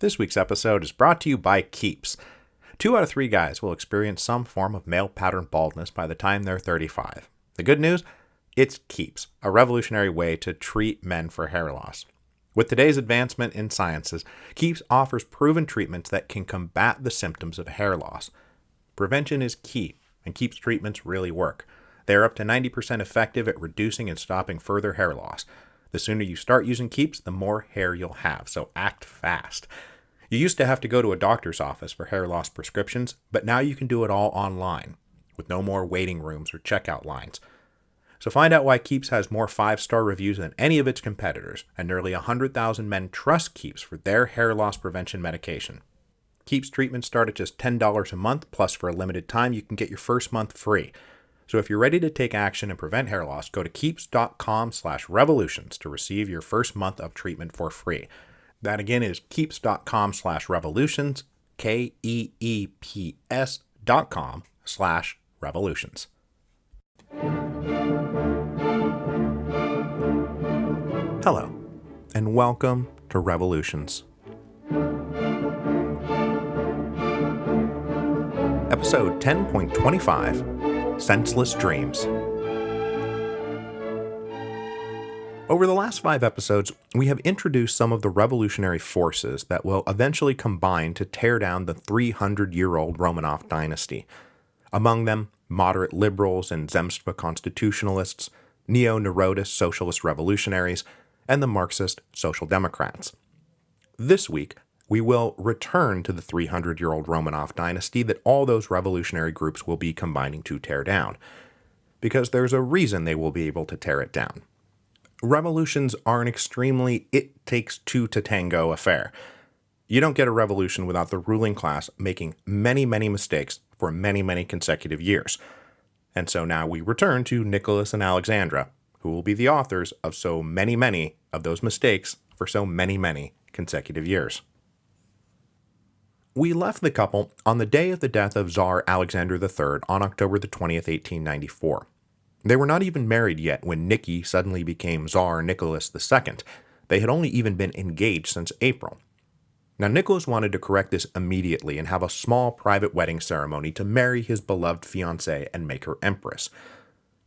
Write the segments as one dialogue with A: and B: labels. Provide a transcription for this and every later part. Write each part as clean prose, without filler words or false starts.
A: This week's episode is brought to you by Keeps. 2 out of 3 guys will experience some form of male pattern baldness by the time they're 35. The good news? It's Keeps, a revolutionary way to treat men for hair loss. With today's advancement in sciences, Keeps offers proven treatments that can combat the symptoms of hair loss. Prevention is key, and Keeps treatments really work. They are up to 90% effective at reducing and stopping further hair loss. The sooner you start using Keeps, the more hair you'll have, so act fast. You used to have to go to a doctor's office for hair loss prescriptions, but now you can do it all online, with no more waiting rooms or checkout lines. So find out why Keeps has more 5-star reviews than any of its competitors, and nearly 100,000 men trust Keeps for their hair loss prevention medication. Keeps treatments start at just $10 a month, plus for a limited time you can get your first month free. So if you're ready to take action and prevent hair loss, go to keeps.com/revolutions to receive your first month of treatment for free. That again is keeps.com/revolutions, KEEPS.com/revolutions. Hello, and welcome to Revolutions. Episode 10.25, Sensless Dreams. Over the last 5 episodes, we have introduced some of the revolutionary forces that will eventually combine to tear down the 300-year-old Romanov dynasty. Among them, moderate liberals and Zemstva constitutionalists, neo-Narodist socialist revolutionaries, and the Marxist Social Democrats. This week, we will return to the 300-year-old Romanov dynasty that all those revolutionary groups will be combining to tear down, because there's a reason they will be able to tear it down. Revolutions are an extremely it-takes-two to tango affair. You don't get a revolution without the ruling class making many, many mistakes for many, many consecutive years. And so now we return to Nicholas and Alexandra, who will be the authors of so many, many of those mistakes for so many, many consecutive years. We left the couple on the day of the death of Tsar Alexander III on October the 20th, 1894. They were not even married yet when Nikki suddenly became Tsar Nicholas II. They had only even been engaged since April. Now Nicholas wanted to correct this immediately and have a small private wedding ceremony to marry his beloved fiancée and make her empress.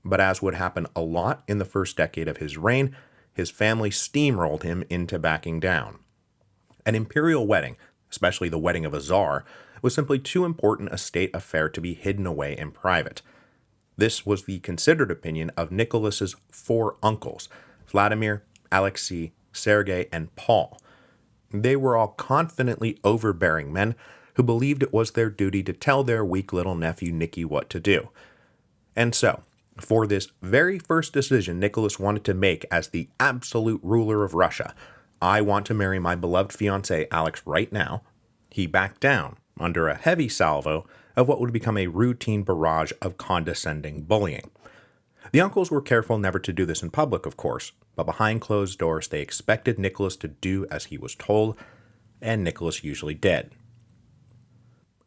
A: But as would happen a lot in the first decade of his reign, his family steamrolled him into backing down. An imperial wedding, especially the wedding of a Tsar, was simply too important a state affair to be hidden away in private. This was the considered opinion of Nicholas's 4 uncles, Vladimir, Alexei, Sergei, and Paul. They were all confidently overbearing men who believed it was their duty to tell their weak little nephew Nicky what to do. And so, for this very first decision Nicholas wanted to make as the absolute ruler of Russia, I want to marry my beloved fiancé Alex right now, he backed down under a heavy salvo of what would become a routine barrage of condescending bullying. The uncles were careful never to do this in public, of course, but behind closed doors they expected Nicholas to do as he was told, and Nicholas usually did.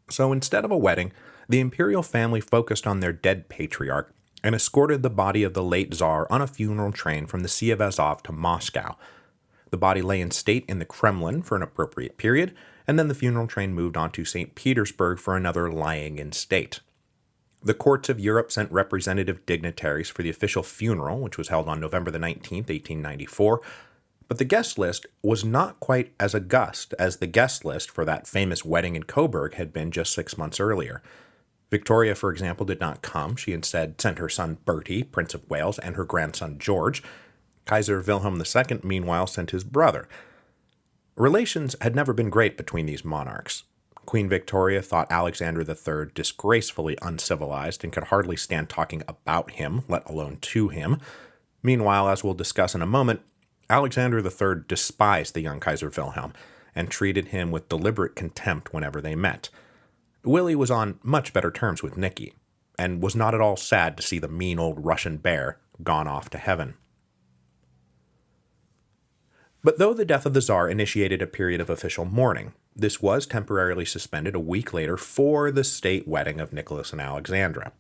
A: So instead of a wedding, the imperial family focused on their dead patriarch and escorted the body of the late Tsar on a funeral train from the Sea of Azov to Moscow. The body lay in state in the Kremlin for an appropriate period, and then the funeral train moved on to St. Petersburg for another lying in state. The courts of Europe sent representative dignitaries for the official funeral, which was held on November the 19th, 1894, but the guest list was not quite as august as the guest list for that famous wedding in Coburg had been just 6 months earlier. Victoria, for example, did not come. She instead sent her son Bertie, Prince of Wales, and her grandson George. Kaiser Wilhelm II, meanwhile, sent his brother. Relations had never been great between these monarchs. Queen Victoria thought Alexander III disgracefully uncivilized and could hardly stand talking about him, let alone to him. Meanwhile, as we'll discuss in a moment, Alexander III despised the young Kaiser Wilhelm and treated him with deliberate contempt whenever they met. Willie was on much better terms with Nicky, and was not at all sad to see the mean old Russian bear gone off to heaven. But though the death of the Tsar initiated a period of official mourning, this was temporarily suspended a week later for the state wedding of Nicholas and Alexandra.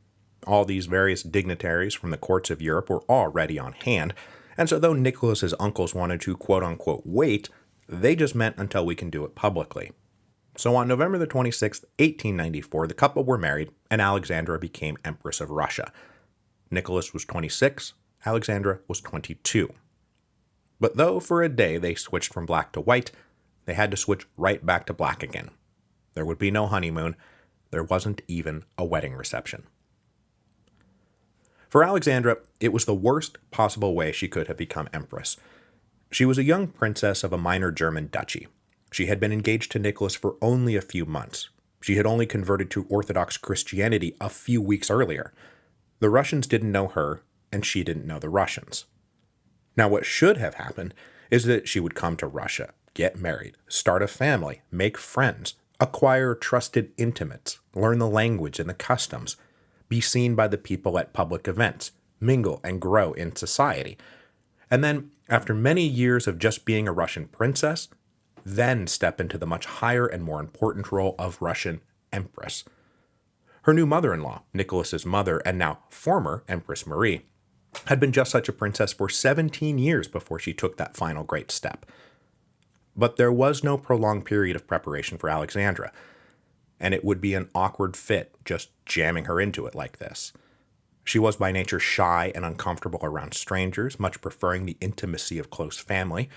A: All these various dignitaries from the courts of Europe were already on hand, and so though Nicholas's uncles wanted to quote-unquote wait, They just meant until we can do it publicly. So on November the 26th, 1894, the couple were married, and Alexandra became Empress of Russia. Nicholas was 26, Alexandra was 22. But though for a day they switched from black to white, they had to switch right back to black again. There would be no honeymoon. There wasn't even a wedding reception. For Alexandra, it was the worst possible way she could have become empress. She was a young princess of a minor German duchy. She had been engaged to Nicholas for only a few months. She had only converted to Orthodox Christianity a few weeks earlier. The Russians didn't know her, and she didn't know the Russians. Now, what should have happened is that she would come to Russia, get married, start a family, make friends, acquire trusted intimates, learn the language and the customs, be seen by the people at public events, mingle and grow in society. And then, after many years of just being a Russian princess, then step into the much higher and more important role of Russian empress. Her new mother-in-law, Nicholas's mother and now former Empress Marie, had been just such a princess for 17 years before she took that final great step. But there was no prolonged period of preparation for Alexandra, and it would be an awkward fit just jamming her into it like this. She was by nature shy and uncomfortable around strangers, much preferring the intimacy of close family.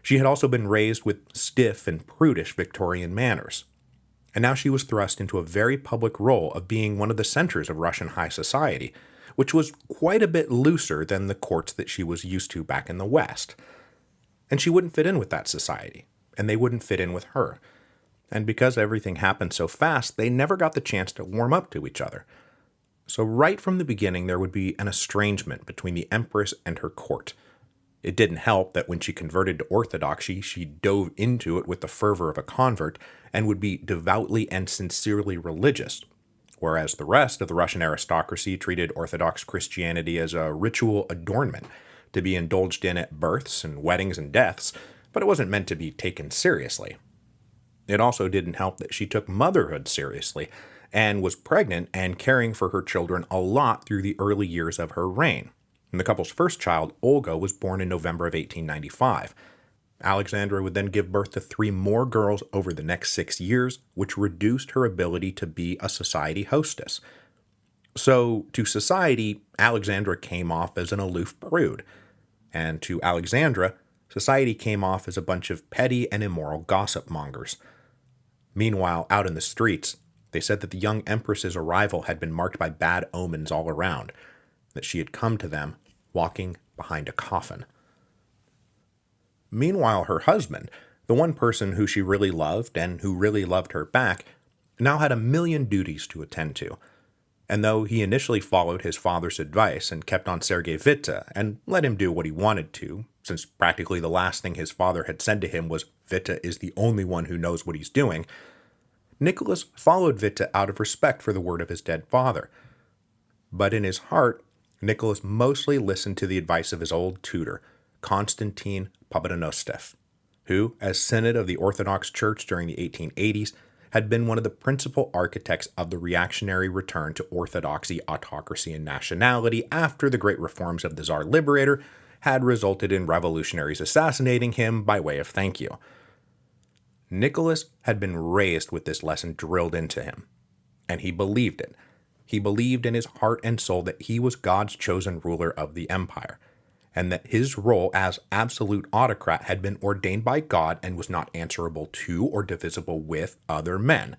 A: She had also been raised with stiff and prudish Victorian manners. And now she was thrust into a very public role of being one of the centers of Russian high society, which was quite a bit looser than the courts that she was used to back in the West. And she wouldn't fit in with that society, and they wouldn't fit in with her. And because everything happened so fast, they never got the chance to warm up to each other. So right from the beginning, there would be an estrangement between the Empress and her court. It didn't help that when she converted to Orthodoxy, she dove into it with the fervor of a convert and would be devoutly and sincerely religious, whereas the rest of the Russian aristocracy treated Orthodox Christianity as a ritual adornment to be indulged in at births and weddings and deaths, but it wasn't meant to be taken seriously. It also didn't help that she took motherhood seriously and was pregnant and caring for her children a lot through the early years of her reign. And the couple's first child, Olga, was born in November of 1895. Alexandra would then give birth to 3 more girls over the next 6 years, which reduced her ability to be a society hostess. So, to society, Alexandra came off as an aloof prude. And to Alexandra, society came off as a bunch of petty and immoral gossip mongers. Meanwhile, out in the streets, they said that the young empress's arrival had been marked by bad omens all around, that she had come to them walking behind a coffin. Meanwhile, her husband, the one person who she really loved and who really loved her back, now had a million duties to attend to. And though he initially followed his father's advice and kept on Sergei Witte and let him do what he wanted to, since practically the last thing his father had said to him was, "Witte is the only one who knows what he's doing," Nicholas followed Witte out of respect for the word of his dead father. But in his heart, Nicholas mostly listened to the advice of his old tutor, Konstantin Pobedonostsev, who, as Synod of the Orthodox Church during the 1880s, had been one of the principal architects of the reactionary return to orthodoxy, autocracy, and nationality after the great reforms of the Tsar Liberator had resulted in revolutionaries assassinating him by way of thank you. Nicholas had been raised with this lesson drilled into him, and he believed it. He believed in his heart and soul that he was God's chosen ruler of the empire, and that his role as absolute autocrat had been ordained by God and was not answerable to or divisible with other men.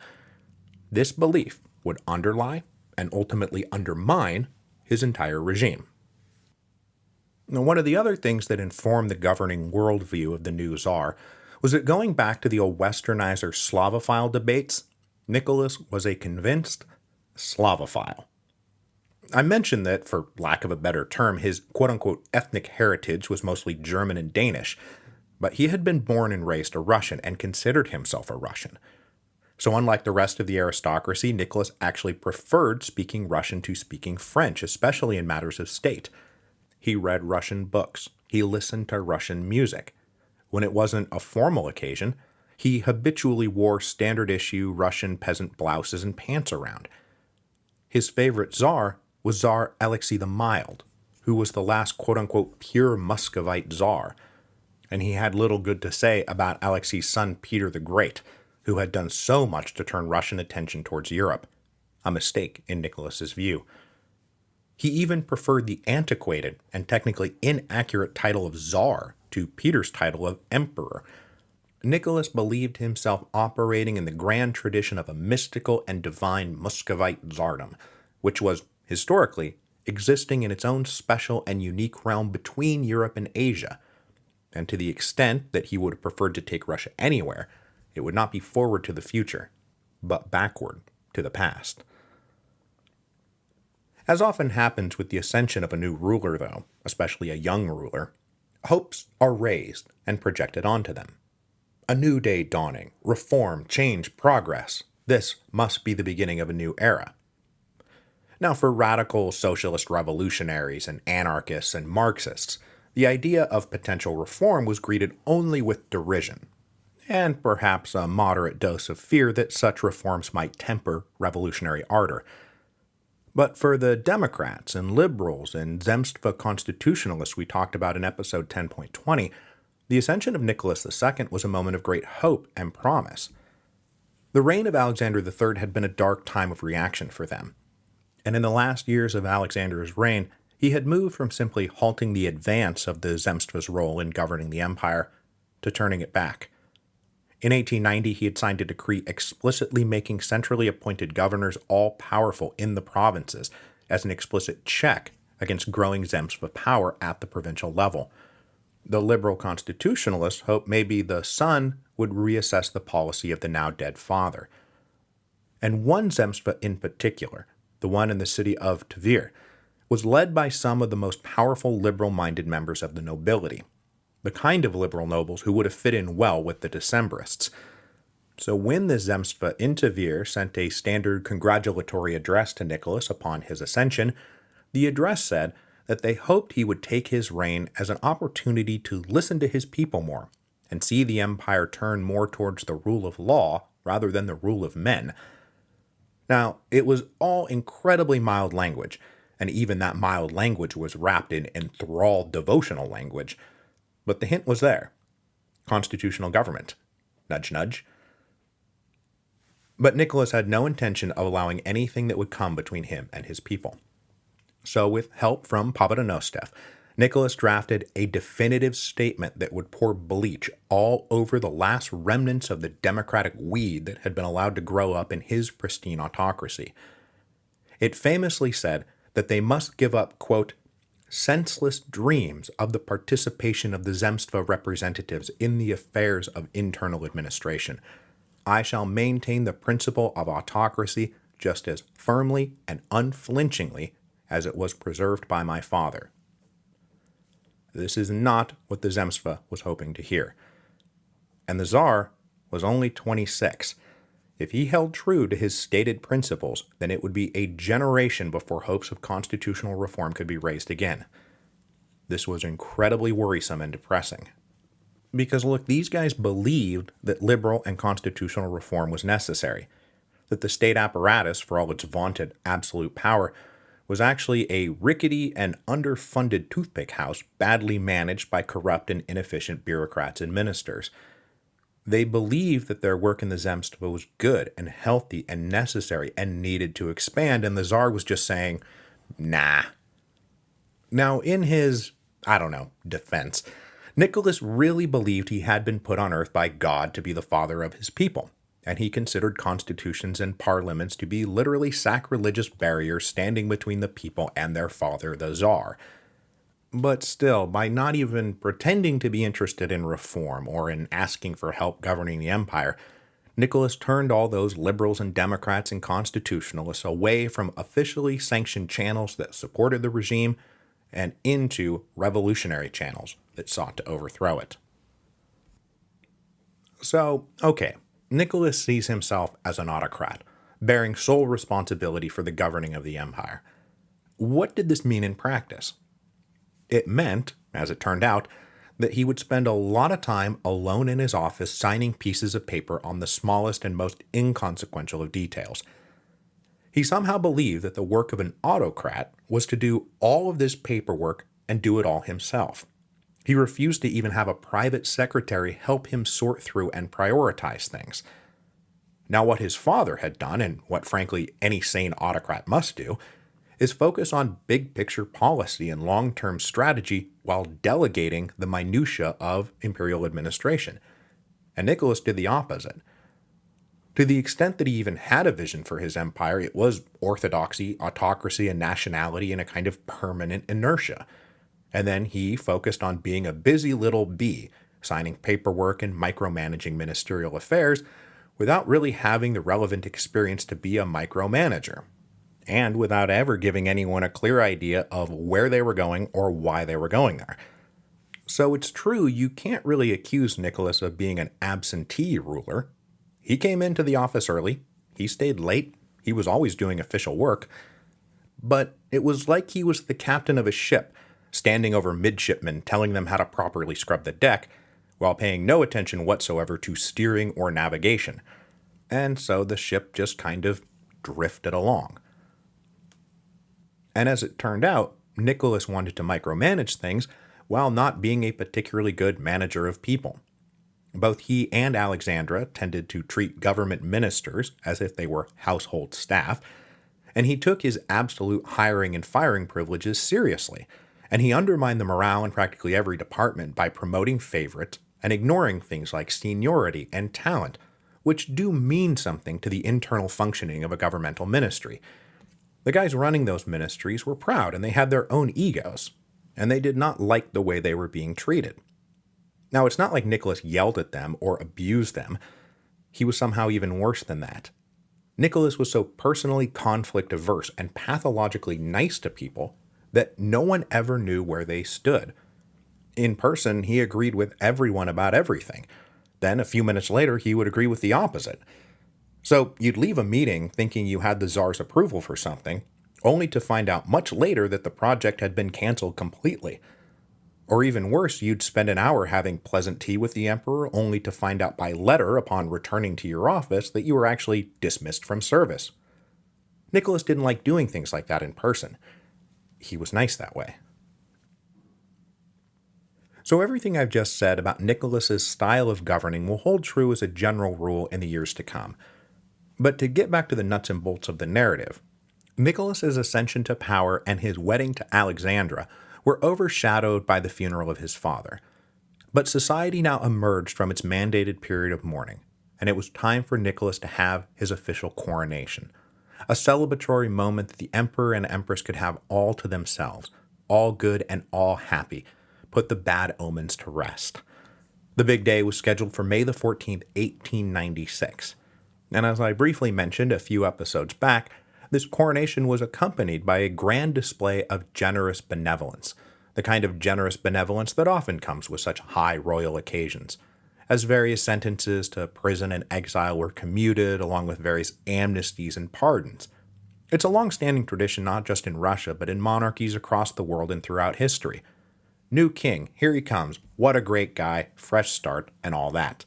A: This belief would underlie and ultimately undermine his entire regime. Now, one of the other things that informed the governing worldview of the new Tsar was that going back to the old Westernizer Slavophile debates, Nicholas was a convinced Slavophile. I mentioned that, for lack of a better term, his quote-unquote ethnic heritage was mostly German and Danish, but he had been born and raised a Russian and considered himself a Russian. So unlike the rest of the aristocracy, Nicholas actually preferred speaking Russian to speaking French, especially in matters of state. He read Russian books. He listened to Russian music. When it wasn't a formal occasion, he habitually wore standard-issue Russian peasant blouses and pants around. His favorite Tsar was Tsar Alexei the Mild, who was the last quote-unquote pure Muscovite Tsar. and he had little good to say about Alexei's son Peter the Great, who had done so much to turn Russian attention towards Europe, a mistake in Nicholas's view. He even preferred the antiquated and technically inaccurate title of Tsar to Peter's title of Emperor. Nicholas believed himself operating in the grand tradition of a mystical and divine Muscovite tsardom, which was, historically, existing in its own special and unique realm between Europe and Asia. And to the extent that he would have preferred to take Russia anywhere, it would not be forward to the future, but backward to the past. As often happens with the ascension of a new ruler, though, especially a young ruler, hopes are raised and projected onto them. A new day dawning, reform, change, progress. This must be the beginning of a new era. Now, for radical socialist revolutionaries and anarchists and Marxists, the idea of potential reform was greeted only with derision, and perhaps a moderate dose of fear that such reforms might temper revolutionary ardor. But for the Democrats and liberals and Zemstva constitutionalists we talked about in episode 10.20, the ascension of Nicholas II was a moment of great hope and promise. The reign of Alexander III had been a dark time of reaction for them, and in the last years of Alexander's reign, he had moved from simply halting the advance of the Zemstva's role in governing the empire to turning it back. In 1890, he had signed a decree explicitly making centrally appointed governors all-powerful in the provinces as an explicit check against growing Zemstva power at the provincial level. The liberal constitutionalists hoped maybe the son would reassess the policy of the now-dead father. And one Zemstva in particular, the one in the city of Tver, was led by some of the most powerful liberal-minded members of the nobility, the kind of liberal nobles who would have fit in well with the Decembrists. So when the Zemstva in Tver sent a standard congratulatory address to Nicholas upon his ascension, the address said that they hoped he would take his reign as an opportunity to listen to his people more and see the empire turn more towards the rule of law rather than the rule of men. Now, it was all incredibly mild language, and even that mild language was wrapped in enthralled devotional language. But the hint was there. Constitutional government. Nudge, nudge. But Nicholas had no intention of allowing anything that would come between him and his people. So with help from Papadonostev, Nicholas drafted a definitive statement that would pour bleach all over the last remnants of the democratic weed that had been allowed to grow up in his pristine autocracy. It famously said that they must give up, quote, senseless dreams of the participation of the Zemstva representatives in the affairs of internal administration. I shall maintain the principle of autocracy just as firmly and unflinchingly as it was preserved by my father. This is not what the Zemstva was hoping to hear. And the Tsar was only 26. If he held true to his stated principles, then it would be a generation before hopes of constitutional reform could be raised again. This was incredibly worrisome and depressing. Because look, these guys believed that liberal and constitutional reform was necessary, that the state apparatus, for all its vaunted absolute power, was actually a rickety and underfunded toothpick house badly managed by corrupt and inefficient bureaucrats and ministers. They believed that their work in the Zemstva was good and healthy and necessary and needed to expand, and the Tsar was just saying, nah. Now, in his, defense, Nicholas really believed he had been put on earth by God to be the father of his people, and he considered constitutions and parliaments to be literally sacrilegious barriers standing between the people and their father, the Tsar. But still, by not even pretending to be interested in reform or in asking for help governing the empire, Nicholas turned all those liberals and Democrats and constitutionalists away from officially sanctioned channels that supported the regime and into revolutionary channels that sought to overthrow it. So, okay, Nicholas sees himself as an autocrat, bearing sole responsibility for the governing of the empire. What did this mean in practice? It meant, as it turned out, that he would spend a lot of time alone in his office signing pieces of paper on the smallest and most inconsequential of details. He somehow believed that the work of an autocrat was to do all of this paperwork and do it all himself. He refused to even have a private secretary help him sort through and prioritize things. Now, what his father had done, and what frankly any sane autocrat must do, is focus on big picture policy and long term strategy while delegating the minutiae of imperial administration. And Nicholas did the opposite. To the extent that he even had a vision for his empire, it was orthodoxy, autocracy, and nationality in a kind of permanent inertia. And then he focused on being a busy little bee, signing paperwork and micromanaging ministerial affairs without really having the relevant experience to be a micromanager, and without ever giving anyone a clear idea of where they were going or why they were going there. So it's true, you can't really accuse Nicholas of being an absentee ruler. He came into the office early, he stayed late, he was always doing official work, but it was like he was the captain of a ship, standing over midshipmen telling them how to properly scrub the deck, while paying no attention whatsoever to steering or navigation. And so the ship just kind of drifted along. And as it turned out, Nicholas wanted to micromanage things while not being a particularly good manager of people. Both he and Alexandra tended to treat government ministers as if they were household staff, and he took his absolute hiring and firing privileges seriously, and he undermined the morale in practically every department by promoting favorites and ignoring things like seniority and talent, which do mean something to the internal functioning of a governmental ministry. The guys running those ministries were proud, and they had their own egos, and they did not like the way they were being treated. Now, it's not like Nicholas yelled at them or abused them. He was somehow even worse than that. Nicholas was so personally conflict averse and pathologically nice to people that no one ever knew where they stood. In person, he agreed with everyone about everything. Then, a few minutes later, he would agree with the opposite. So, you'd leave a meeting thinking you had the Tsar's approval for something, only to find out much later that the project had been canceled completely. Or even worse, you'd spend an hour having pleasant tea with the Emperor, only to find out by letter upon returning to your office that you were actually dismissed from service. Nicholas didn't like doing things like that in person. He was nice that way. So everything I've just said about Nicholas's style of governing will hold true as a general rule in the years to come. But to get back to the nuts and bolts of the narrative, Nicholas's ascension to power and his wedding to Alexandra were overshadowed by the funeral of his father. But society now emerged from its mandated period of mourning, and it was time for Nicholas to have his official coronation, a celebratory moment that the emperor and empress could have all to themselves, all good and all happy, put the bad omens to rest. The big day was scheduled for May the 14th, 1896. And as I briefly mentioned a few episodes back, this coronation was accompanied by a grand display of generous benevolence, the kind of generous benevolence that often comes with such high royal occasions, as various sentences to prison and exile were commuted along with various amnesties and pardons. It's a long-standing tradition not just in Russia, but in monarchies across the world and throughout history. New king, here he comes, what a great guy, fresh start, and all that.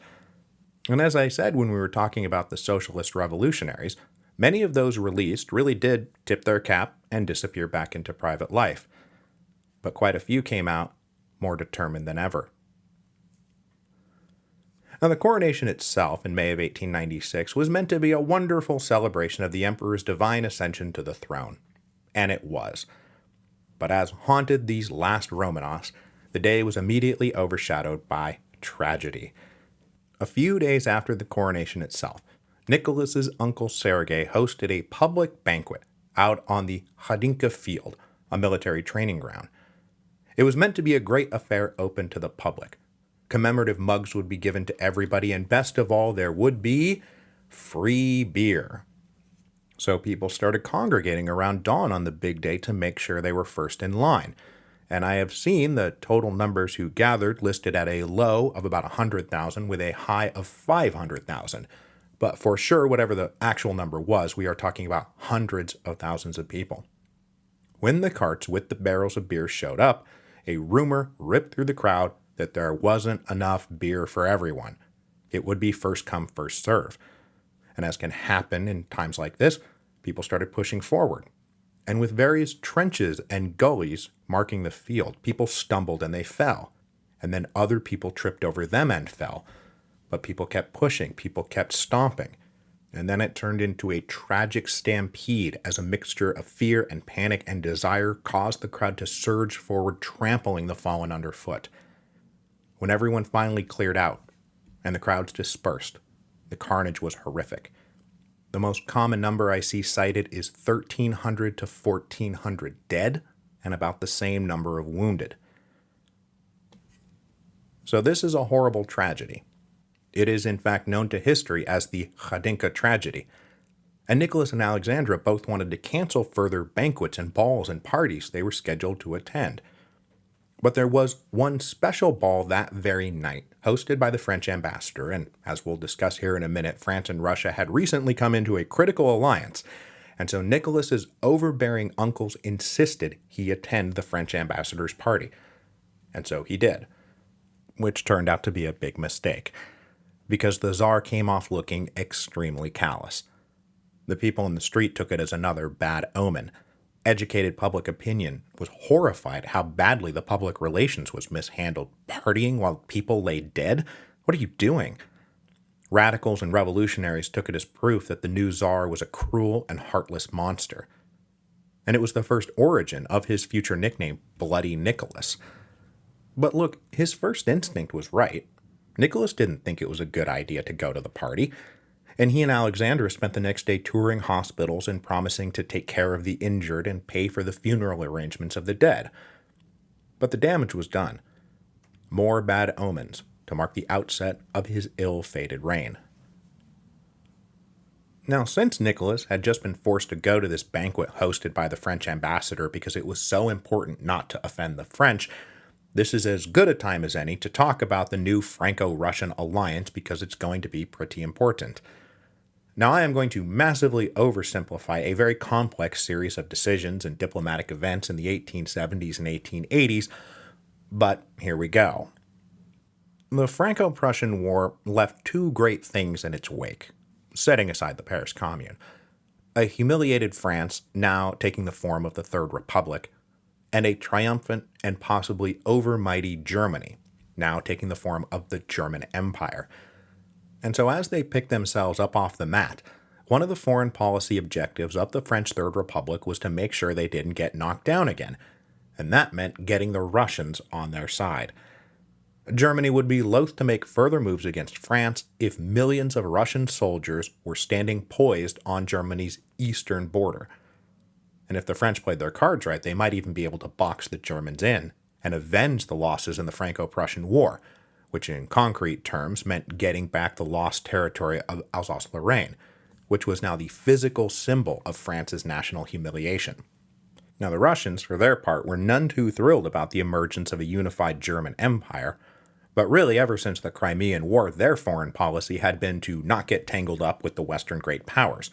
A: And as I said when we were talking about the socialist revolutionaries, many of those released really did tip their cap and disappear back into private life. But quite a few came out more determined than ever. Now, the coronation itself in May of 1896 was meant to be a wonderful celebration of the emperor's divine ascension to the throne. And it was. But as haunted these last Romanovs, the day was immediately overshadowed by tragedy. A few days after the coronation itself, Nicholas's uncle Sergei hosted a public banquet out on the Khadinka Field, a military training ground. It was meant to be a great affair open to the public. Commemorative mugs would be given to everybody, and best of all, there would be free beer. So people started congregating around dawn on the big day to make sure they were first in line. And I have seen the total numbers who gathered listed at a low of about 100,000 with a high of 500,000. But for sure, whatever the actual number was, we are talking about hundreds of thousands of people. When the carts with the barrels of beer showed up, a rumor ripped through the crowd that there wasn't enough beer for everyone. It would be first come, first serve. And as can happen in times like this, people started pushing forward. And with various trenches and gullies marking the field, people stumbled and they fell. and then other people tripped over them and fell. But people kept pushing, people kept stomping, and then it turned into a tragic stampede as a mixture of fear and panic and desire caused the crowd to surge forward, trampling the fallen underfoot. When everyone finally cleared out and the crowds dispersed, the carnage was horrific. The most common number I see cited is 1,300 to 1,400 dead and about the same number of wounded. So this is a horrible tragedy. It is in fact known to history as the Chadinka tragedy. And Nicholas and Alexandra both wanted to cancel further banquets and balls and parties they were scheduled to attend. But there was one special ball that very night, hosted by the French ambassador, and as we'll discuss here in a minute, France and Russia had recently come into a critical alliance, and so Nicholas's overbearing uncles insisted he attend the French ambassador's party. And so he did, which turned out to be a big mistake, because the Tsar came off looking extremely callous. The people in the street took it as another bad omen. Educated public opinion was horrified how badly the public relations was mishandled, partying while people lay dead. What are you doing? Radicals and revolutionaries took it as proof that the new Tsar was a cruel and heartless monster. And it was the first origin of his future nickname, Bloody Nicholas. But look, his first instinct was right. Nicholas didn't think it was a good idea to go to the party, and he and Alexandra spent the next day touring hospitals and promising to take care of the injured and pay for the funeral arrangements of the dead. But the damage was done. More bad omens to mark the outset of his ill-fated reign. Now, since Nicholas had just been forced to go to this banquet hosted by the French ambassador because it was so important not to offend the French, this is as good a time as any to talk about the new Franco-Russian alliance because it's going to be pretty important. Now, I am going to massively oversimplify a very complex series of decisions and diplomatic events in the 1870s and 1880s, but here we go. The Franco-Prussian War left two great things in its wake, setting aside the Paris Commune. A humiliated France, now taking the form of the Third Republic, and a triumphant and possibly overmighty Germany, now taking the form of the German Empire. And so as they picked themselves up off the mat, one of the foreign policy objectives of the French Third Republic was to make sure they didn't get knocked down again, and that meant getting the Russians on their side. Germany would be loath to make further moves against France if millions of Russian soldiers were standing poised on Germany's eastern border. And if the French played their cards right, they might even be able to box the Germans in and avenge the losses in the Franco-Prussian War, which in concrete terms meant getting back the lost territory of Alsace-Lorraine, which was now the physical symbol of France's national humiliation. Now the Russians, for their part, were none too thrilled about the emergence of a unified German empire, but really ever since the Crimean War, their foreign policy had been to not get tangled up with the Western great powers.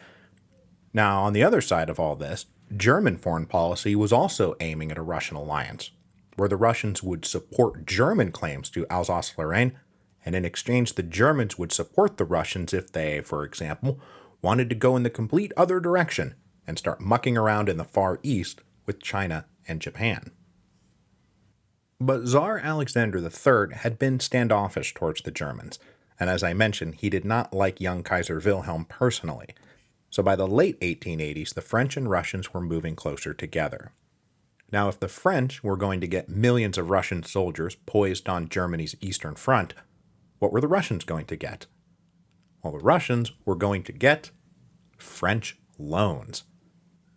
A: Now, on the other side of all this, German foreign policy was also aiming at a Russian alliance, where the Russians would support German claims to Alsace-Lorraine, and in exchange the Germans would support the Russians if they, for example, wanted to go in the complete other direction and start mucking around in the Far East with China and Japan. But Tsar Alexander III had been standoffish towards the Germans, and as I mentioned, he did not like young Kaiser Wilhelm personally. So by the late 1880s, the French and Russians were moving closer together. Now, if the French were going to get millions of Russian soldiers poised on Germany's eastern front, what were the Russians going to get? Well, the Russians were going to get French loans.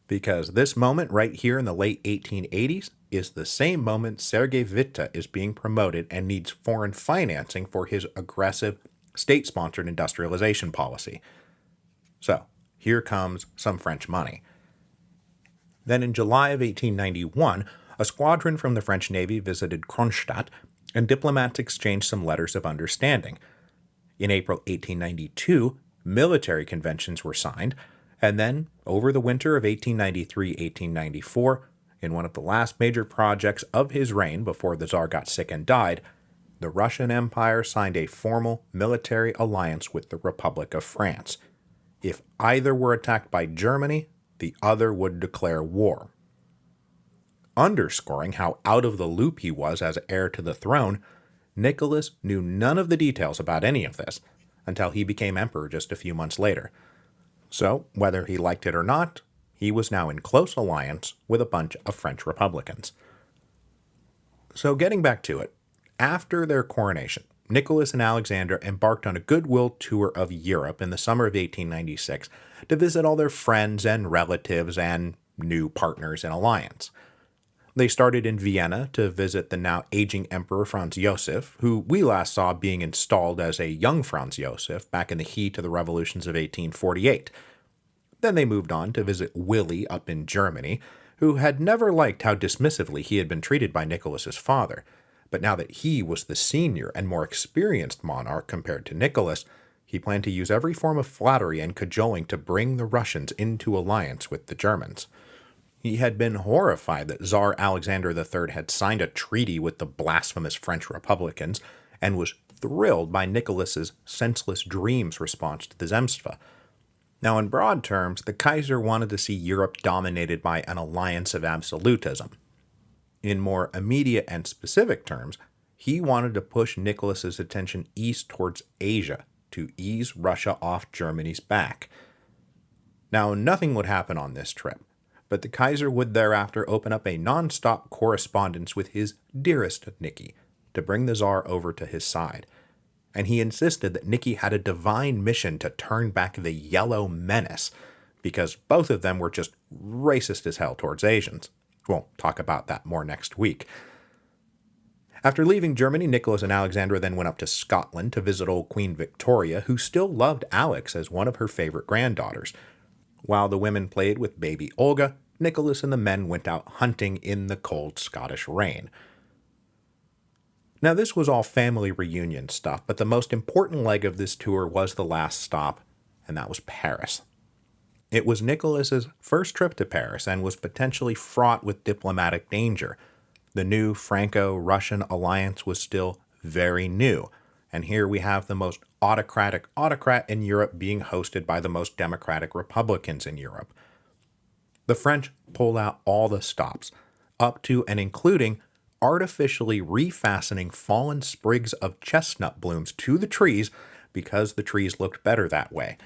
A: Because this moment right here in the late 1880s is the same moment Sergei Witte is being promoted and needs foreign financing for his aggressive, state-sponsored industrialization policy. So, here comes some French money. Then in July of 1891, a squadron from the French Navy visited Kronstadt, and diplomats exchanged some letters of understanding. In April 1892, military conventions were signed, and then, over the winter of 1893-1894, in one of the last major projects of his reign before the Tsar got sick and died, the Russian Empire signed a formal military alliance with the Republic of France. If either were attacked by Germany, the other would declare war. Underscoring how out of the loop he was as heir to the throne, Nicholas knew none of the details about any of this until he became emperor just a few months later. So, whether he liked it or not, he was now in close alliance with a bunch of French Republicans. So, getting back to it, after their coronation, Nicholas and Alexandra embarked on a goodwill tour of Europe in the summer of 1896 to visit all their friends and relatives and new partners in alliance. They started in Vienna to visit the now aging Emperor Franz Joseph, who we last saw being installed as a young Franz Joseph back in the heat of the revolutions of 1848. Then they moved on to visit Willy up in Germany, who had never liked how dismissively he had been treated by Nicholas's father. But now that he was the senior and more experienced monarch compared to Nicholas, he planned to use every form of flattery and cajoling to bring the Russians into alliance with the Germans. He had been horrified that Tsar Alexander III had signed a treaty with the blasphemous French Republicans, and was thrilled by Nicholas's Sensless Dreams response to the Zemstva. Now, in broad terms, the Kaiser wanted to see Europe dominated by an alliance of absolutism. In more immediate and specific terms, he wanted to push Nicholas's attention east towards Asia to ease Russia off Germany's back. Now, nothing would happen on this trip, but the Kaiser would thereafter open up a non-stop correspondence with his dearest Nicky to bring the Tsar over to his side. And he insisted that Nicky had a divine mission to turn back the Yellow Menace, because both of them were just racist as hell towards Asians. We'll talk about that more next week. After leaving Germany, Nicholas and Alexandra then went up to Scotland to visit old Queen Victoria, who still loved Alex as one of her favorite granddaughters. While the women played with baby Olga, Nicholas and the men went out hunting in the cold Scottish rain. Now, this was all family reunion stuff, but the most important leg of this tour was the last stop, and that was Paris. It was Nicholas's first trip to Paris and was potentially fraught with diplomatic danger. The new Franco-Russian alliance was still very new, and here we have the most autocratic autocrat in Europe being hosted by the most democratic Republicans in Europe. The French pulled out all the stops, up to and including artificially refastening fallen sprigs of chestnut blooms to the trees because the trees looked better that way.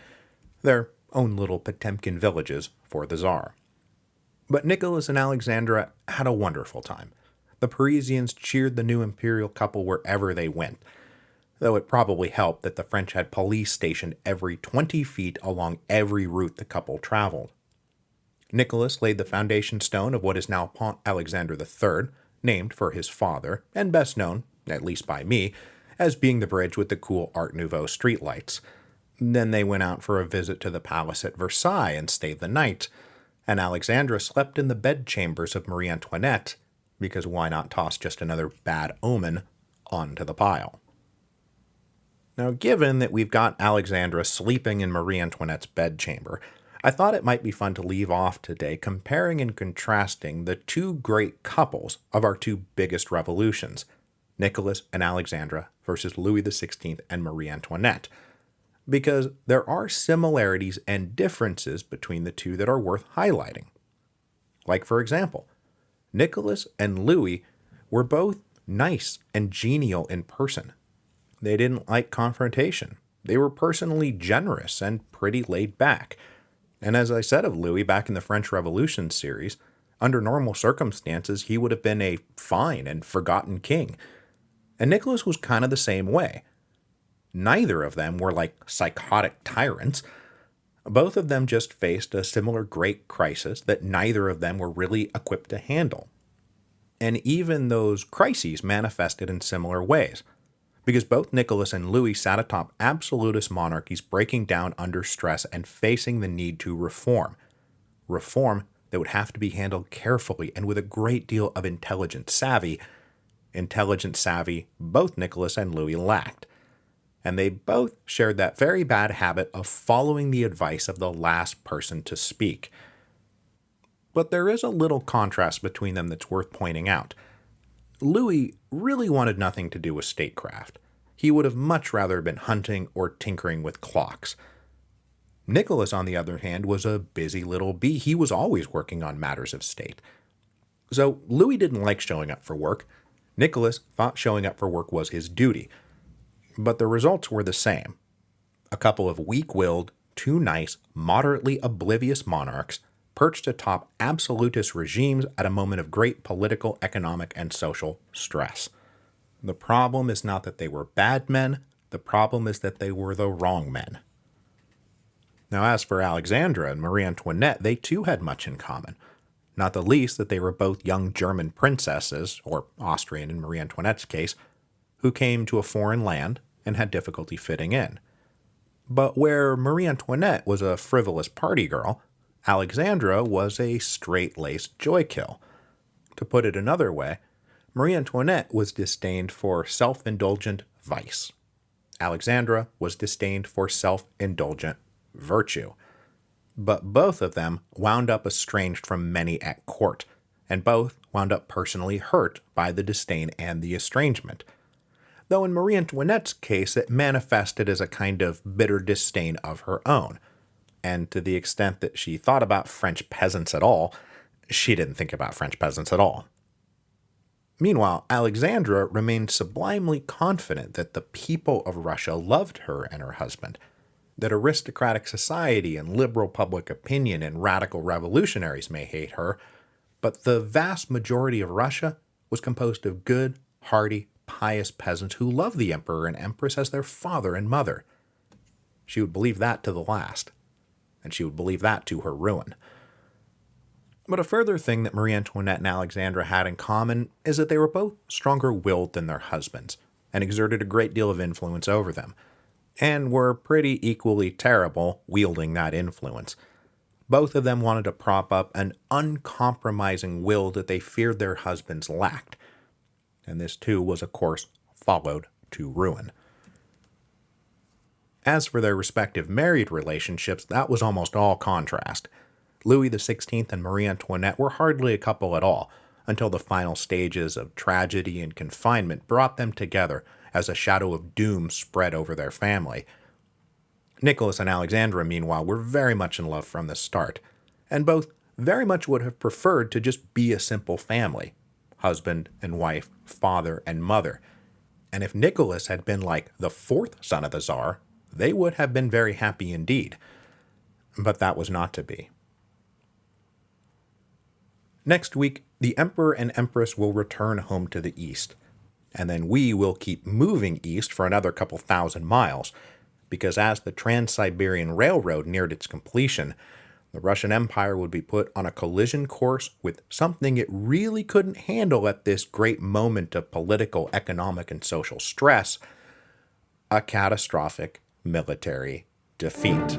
A: Their own little Potemkin villages for the Tsar. But Nicholas and Alexandra had a wonderful time. The Parisians cheered the new imperial couple wherever they went, though it probably helped that the French had police stationed every 20 feet along every route the couple traveled. Nicholas laid the foundation stone of what is now Pont Alexander III, named for his father, and best known, at least by me, as being the bridge with the cool Art Nouveau streetlights. Then they went out for a visit to the palace at Versailles and stayed the night, and Alexandra slept in the bedchambers of Marie Antoinette, because why not toss just another bad omen onto the pile? Now, given that we've got Alexandra sleeping in Marie Antoinette's bedchamber, I thought it might be fun to leave off today comparing and contrasting the two great couples of our two biggest revolutions, Nicholas and Alexandra versus Louis XVI and Marie Antoinette, because there are similarities and differences between the two that are worth highlighting. Like, for example, Nicholas and Louis were both nice and genial in person. They didn't like confrontation. They were personally generous and pretty laid back. And as I said of Louis back in the French Revolution series, under normal circumstances, he would have been a fine and forgotten king. And Nicholas was kind of the same way. Neither of them were like psychotic tyrants. Both of them just faced a similar great crisis that neither of them were really equipped to handle. And even those crises manifested in similar ways, because both Nicholas and Louis sat atop absolutist monarchies breaking down under stress and facing the need to reform. Reform that would have to be handled carefully and with a great deal of intelligent savvy. Intelligent savvy both Nicholas and Louis lacked. And they both shared that very bad habit of following the advice of the last person to speak. But there is a little contrast between them that's worth pointing out. Louis really wanted nothing to do with statecraft. He would have much rather been hunting or tinkering with clocks. Nicholas, on the other hand, was a busy little bee. He was always working on matters of state. So Louis didn't like showing up for work. Nicholas thought showing up for work was his duty, but the results were the same. A couple of weak-willed, too nice, moderately oblivious monarchs perched atop absolutist regimes at a moment of great political, economic, and social stress. The problem is not that they were bad men, the problem is that they were the wrong men. Now, as for Alexandra and Marie Antoinette, they too had much in common, not the least that they were both young German princesses, or Austrian in Marie Antoinette's case, who came to a foreign land and had difficulty fitting in. But where Marie Antoinette was a frivolous party girl, Alexandra was a straight-laced joy-kill. To put it another way, Marie Antoinette was disdained for self-indulgent vice. Alexandra was disdained for self-indulgent virtue. But both of them wound up estranged from many at court, and both wound up personally hurt by the disdain and the estrangement. Though in Marie Antoinette's case it manifested as a kind of bitter disdain of her own, and to the extent that she thought about French peasants at all, she didn't think about French peasants at all. Meanwhile, Alexandra remained sublimely confident that the people of Russia loved her and her husband, that aristocratic society and liberal public opinion and radical revolutionaries may hate her, but the vast majority of Russia was composed of good, hearty, pious peasants who loved the emperor and empress as their father and mother. She would believe that to the last, and she would believe that to her ruin. But a further thing that Marie Antoinette and Alexandra had in common is that they were both stronger-willed than their husbands, and exerted a great deal of influence over them, and were pretty equally terrible wielding that influence. Both of them wanted to prop up an uncompromising will that they feared their husbands lacked, and this too was, of course, followed to ruin. As for their respective married relationships, that was almost all contrast. Louis XVI and Marie Antoinette were hardly a couple at all, until the final stages of tragedy and confinement brought them together as a shadow of doom spread over their family. Nicholas and Alexandra, meanwhile, were very much in love from the start, and both very much would have preferred to just be a simple family, husband and wife, father and mother. And if Nicholas had been like the fourth son of the Tsar, they would have been very happy indeed. But that was not to be. Next week, the Emperor and Empress will return home to the east, and then we will keep moving east for another couple thousand miles, because as the Trans-Siberian Railroad neared its completion, the Russian Empire would be put on a collision course with something it really couldn't handle at this great moment of political, economic, and social stress: a catastrophic military defeat.